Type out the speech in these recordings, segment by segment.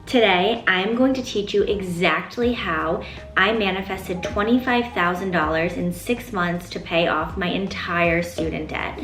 Today, I'm going to teach you exactly how I manifested $25,000 in 6 months to pay off my entire student debt.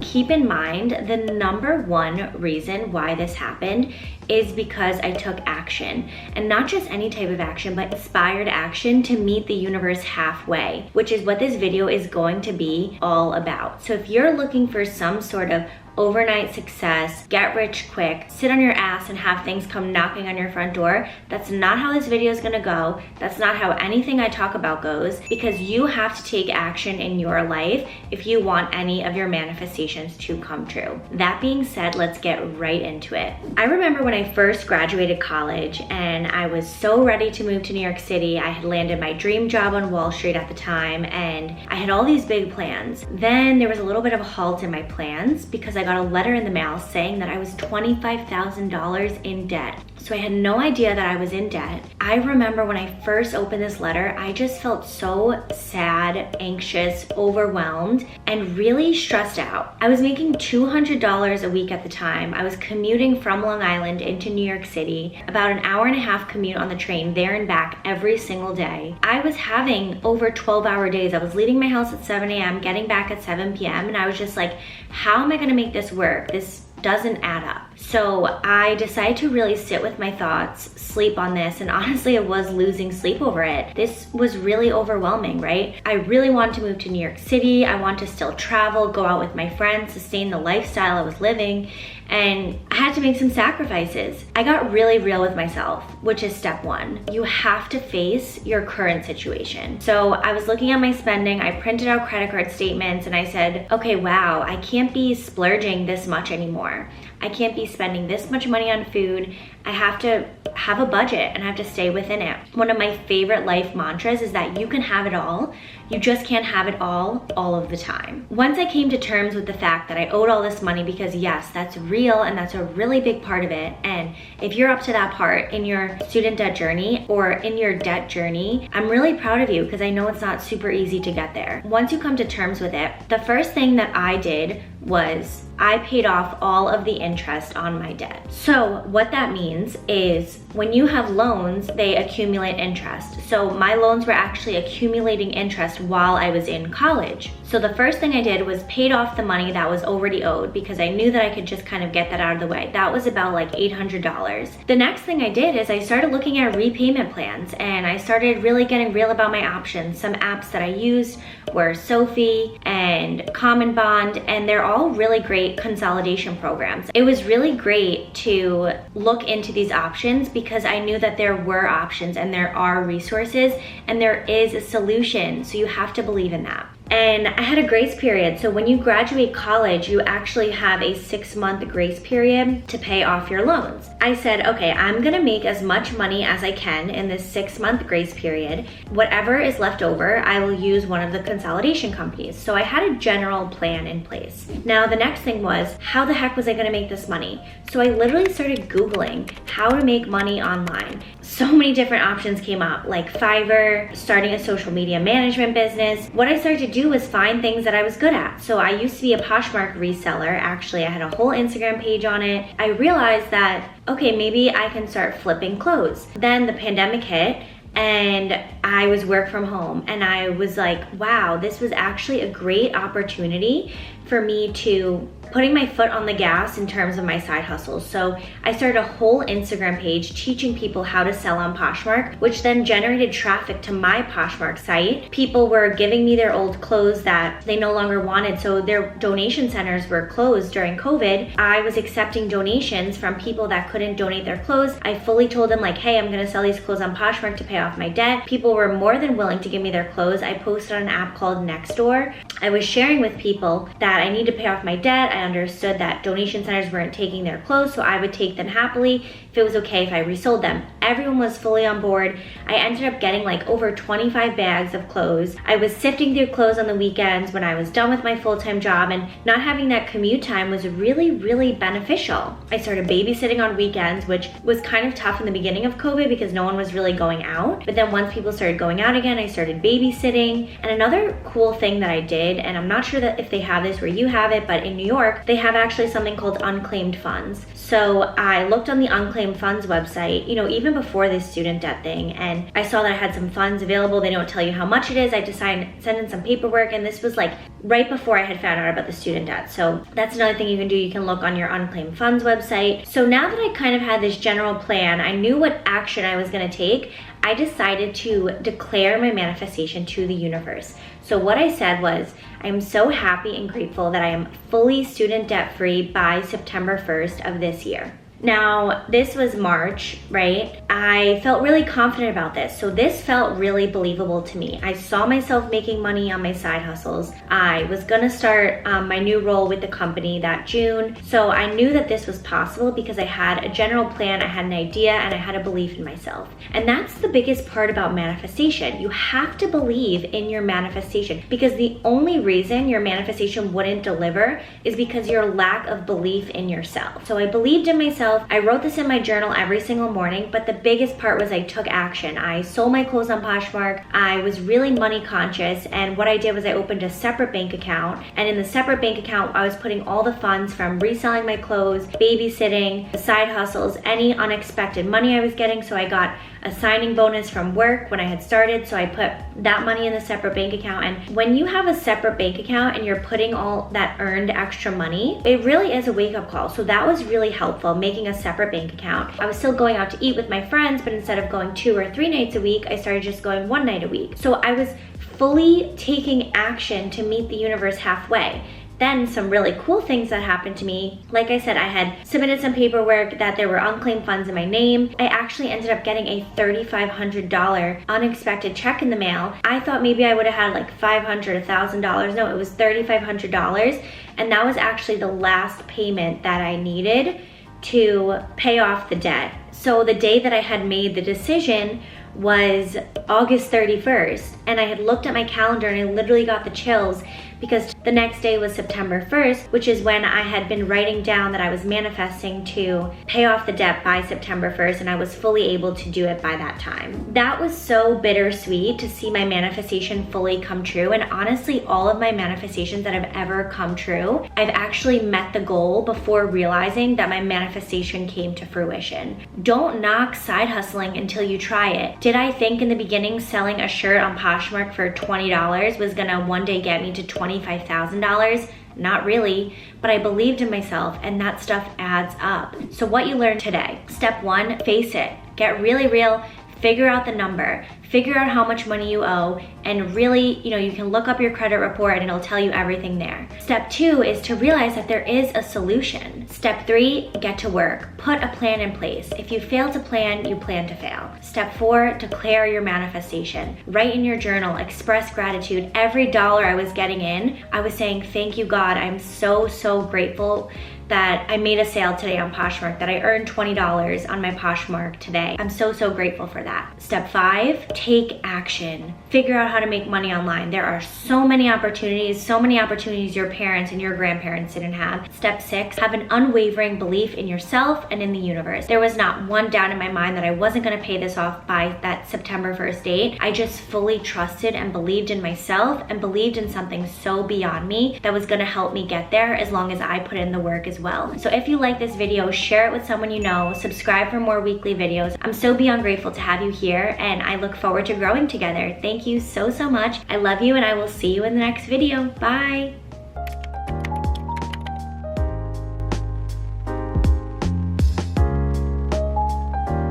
Keep in mind, the number one reason why this happened is because I took action, and not just any type of action, but inspired action to meet the universe halfway, which is what this video is going to be all about. So if you're looking for some sort of overnight success, get rich quick, sit on your ass and have things come knocking on your front door, that's not how this video is gonna go. That's not how anything I talk about goes, because you have to take action in your life if you want any of your manifestations to come true. That being said, let's get right into it. I remember when I first graduated college and I was so ready to move to New York City. I had landed my dream job on Wall Street at the time, and I had all these big plans. Then there was a little bit of a halt in my plans because I got a letter in the mail saying that I was $25,000 in debt. So I had no idea that I was in debt. I remember when I first opened this letter, I just felt so sad, anxious, overwhelmed, and really stressed out. I was making $200 a week at the time. I was commuting from Long Island into New York City, about an hour-and-a-half commute on the train there and back every single day. I was having over 12-hour days. I was leaving my house at 7 a.m., getting back at 7 p.m., and I was just like, how am I gonna make this work? This doesn't add up. So I decided to really sit with my thoughts, sleep on this, and honestly, I was losing sleep over it. This was really overwhelming, right? I really wanted to move to New York City. I want to still travel, go out with my friends, sustain the lifestyle I was living, and I had to make some sacrifices. I got really real with myself, which is step one. You have to face your current situation. So I was looking at my spending, I printed out credit card statements, and I said, okay, wow, I can't be splurging this much anymore. I can't be spending this much money on food. I have to have a budget and I have to stay within it. One of my favorite life mantras is that you can have it all. You just can't have it all of the time. Once I came to terms with the fact that I owed all this money, because yes, that's real and that's a really big part of it. And if you're up to that part in your student debt journey or in your debt journey, I'm really proud of you because I know it's not super easy to get there. Once you come to terms with it, the first thing that I did was I paid off all of the interest on my debt. So what that means is when you have loans, they accumulate interest. So my loans were actually accumulating interest while I was in college. So the first thing I did was paid off the money that was already owed because I knew that I could just kind of get that out of the way. That was about like $800. The next thing I did is I started looking at repayment plans and I started really getting real about my options. Some apps that I used were Sophie and Common Bond, and they're all really great consolidation programs. It was really great to look into these options because I knew that there were options and there are resources and there is a solution. So you have to believe in that. And I had a grace period. So when you graduate college, you actually have a 6-month grace period to pay off your loans. I said, okay, I'm gonna make as much money as I can in this 6-month grace period. Whatever is left over, I will use one of the consolidation companies. So I had a general plan in place. Now the next thing was, how the heck was I gonna make this money? So I literally started Googling how to make money online. So many different options came up, like Fiverr, starting a social media management business. What I started to do was find things that I was good at. So I used to be a Poshmark reseller. Actually, I had a whole Instagram page on it. I realized that, okay, maybe I can start flipping clothes. Then the pandemic hit and I was work from home and I was like, wow, this was actually a great opportunity for me to putting my foot on the gas in terms of my side hustles. So I started a whole Instagram page teaching people how to sell on Poshmark, which then generated traffic to my Poshmark site. People were giving me their old clothes that they no longer wanted, so their donation centers were closed during COVID. I was accepting donations from people that couldn't donate their clothes. I fully told them like, hey, I'm gonna sell these clothes on Poshmark to pay off my debt. People were more than willing to give me their clothes. I posted on an app called Nextdoor. I was sharing with people that I need to pay off my debt. I understood that donation centers weren't taking their clothes, so I would take them happily if it was okay if I resold them. Everyone was fully on board. I ended up getting like over 25 bags of clothes. I was sifting through clothes on the weekends when I was done with my full-time job, and not having that commute time was really, really beneficial. I started babysitting on weekends, which was kind of tough in the beginning of COVID because no one was really going out. But then once people started going out again, I started babysitting. And another cool thing that I did, and I'm not sure that if they have this where you have it, but in New York, York, they have actually something called unclaimed funds. So I looked on the unclaimed funds website, you know, even before this student debt thing, and I saw that I had some funds available. They don't tell you how much it is. I had to send in some paperwork, and this was like right before I had found out about the student debt. So that's another thing you can do. You can look on your unclaimed funds website. So now that I kind of had this general plan, I knew what action I was going to take. I decided to declare my manifestation to the universe. So what I said was, I am so happy and grateful that I am fully student debt free by September 1st of this year. Now, this was March, right? I felt really confident about this. So this felt really believable to me. I saw myself making money on my side hustles. I was gonna start my new role with the company that June. So I knew that this was possible because I had a general plan, I had an idea, and I had a belief in myself. And that's the biggest part about manifestation. You have to believe in your manifestation, because the only reason your manifestation wouldn't deliver is because your lack of belief in yourself. So I believed in myself. I wrote this in my journal every single morning, but the biggest part was I took action. I sold my clothes on Poshmark. I was really money conscious, and what I did was I opened a separate bank account, and in the separate bank account, I was putting all the funds from reselling my clothes, babysitting, side hustles, any unexpected money I was getting. So I got a signing bonus from work when I had started, so I put that money in the separate bank account. And when you have a separate bank account and you're putting all that earned extra money, it really is a wake-up call. So that was really helpful, making a separate bank account. I was still going out to eat with my friends, but instead of going 2 or 3 nights a week, I started just going 1 night a week. So I was fully taking action to meet the universe halfway. Then some really cool things that happened to me. Like I said, I had submitted some paperwork that there were unclaimed funds in my name. I actually ended up getting a $3,500 unexpected check in the mail. I thought maybe I would have had like $500, $1,000. No, it was $3,500. And that was actually the last payment that I needed to pay off the debt. So the day that I had made the decision was August 31st, and I had looked at my calendar and I literally got the chills, because the next day was September 1st, which is when I had been writing down that I was manifesting to pay off the debt by September 1st, and I was fully able to do it by that time. That was so bittersweet to see my manifestation fully come true, and honestly, all of my manifestations that have ever come true, I've actually met the goal before realizing that my manifestation came to fruition. Don't knock side hustling until you try it. Did I think in the beginning selling a shirt on Poshmark for $20 was gonna one day get me to $25,000? Not really, but I believed in myself, and that stuff adds up. So what you learned today: step 1, face it. Get really real, figure out the number, figure out how much money you owe, and really, you can look up your credit report and it'll tell you everything there. Step 2 is to realize that there is a solution. Step 3, get to work. Put a plan in place. If you fail to plan, you plan to fail. Step 4, declare your manifestation. Write in your journal, express gratitude. Every dollar I was getting in, I was saying, thank you, God. I'm so, so grateful that I made a sale today on Poshmark, that I earned $20 on my Poshmark today. I'm so, so grateful for that. Step 5, take action. Figure out how to make money online. There are so many opportunities your parents and your grandparents didn't have. Step 6, have an unwavering belief in yourself and in the universe. There was not one doubt in my mind that I wasn't gonna pay this off by that September 1st date. I just fully trusted and believed in myself and believed in something so beyond me that was gonna help me get there as long as I put in the work as well. So if you like this video, share it with someone you know, subscribe for more weekly videos. I'm so beyond grateful to have you here, and I look forward to growing together. Thank you so, so much. I love you, and I will see you in the next video. Bye.